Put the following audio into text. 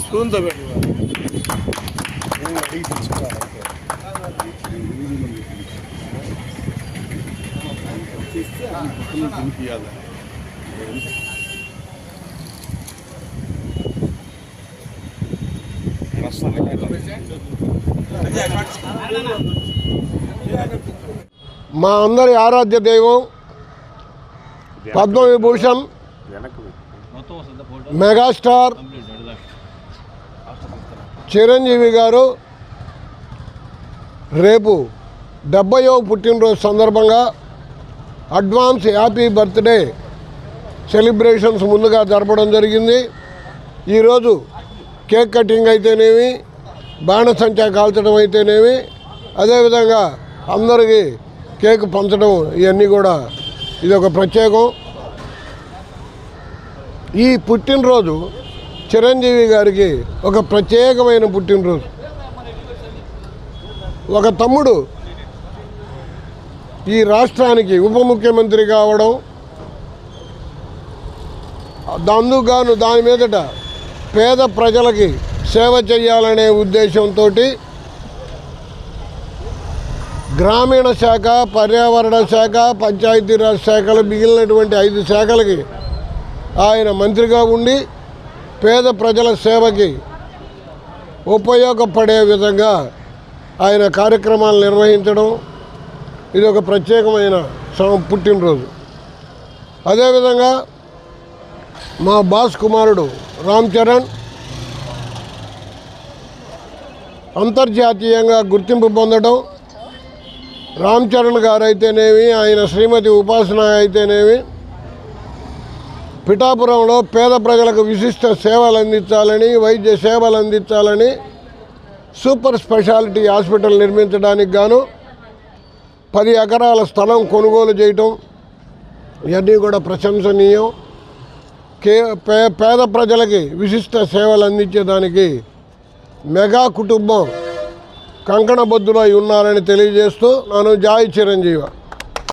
స్పూన్తో పెట్టి అడిగి తెచ్చుకోవాలి. తినిపియాలి. మా అందరి ఆరాధ్య దైవం పద్మవిభూషణ్ మెగాస్టార్ చిరంజీవి గారు రేపు 70వ పుట్టినరోజు సందర్భంగా అడ్వాన్స్ హ్యాపీ బర్త్డే సెలబ్రేషన్స్ ముందుగా జరపడం జరిగింది. ఈరోజు కేక్ కటింగ్ అయితేనేమి, బాణసంచా కాల్చడం అయితేనేమి, అదేవిధంగా అందరికీ కేక్ పంచడం, ఇవన్నీ కూడా ఇది ఒక ప్రత్యేకం. ఈ పుట్టినరోజు చిరంజీవి గారికి ఒక ప్రత్యేకమైన పుట్టినరోజు. ఒక తమ్ముడు ఈ రాష్ట్రానికి ఉప ముఖ్యమంత్రి కావడం, అందుకుగాను దాని మీదట పేద ప్రజలకి సేవ చేయాలనే ఉద్దేశంతో గ్రామీణ శాఖ, పర్యావరణ శాఖ, పంచాయతీరాజ్ శాఖలు మిగిలినటువంటి 5 శాఖలకి ఆయన మంత్రిగా ఉండి పేద ప్రజల సేవకి ఉపయోగపడే విధంగా ఆయన కార్యక్రమాలు నిర్వహించడం ఇది ఒక ప్రత్యేకమైన పుట్టినరోజు. అదేవిధంగా మా బాస్ కుమారుడు రామ్ చరణ్ అంతర్జాతీయంగా గుర్తింపు పొందడం, రామ్ చరణ్ గారు అయితేనేమి, ఆయన శ్రీమతి ఉపాసన అయితేనేమి పిఠాపురంలో పేద ప్రజలకు విశిష్ట సేవలు అందించాలని, వైద్య సేవలు అందించాలని సూపర్ స్పెషాలిటీ హాస్పిటల్ నిర్మించడానికి గాను 10 ఎకరాల స్థలం కొనుగోలు చేయటం ఇవన్నీ కూడా ప్రశంసనీయం. పేద ప్రజలకి విశిష్ట సేవలు అందించేదానికి మెగా కుటుంబం కంకణబద్దులై ఉన్నారని తెలియజేస్తూ నేను జై చిరంజీవి.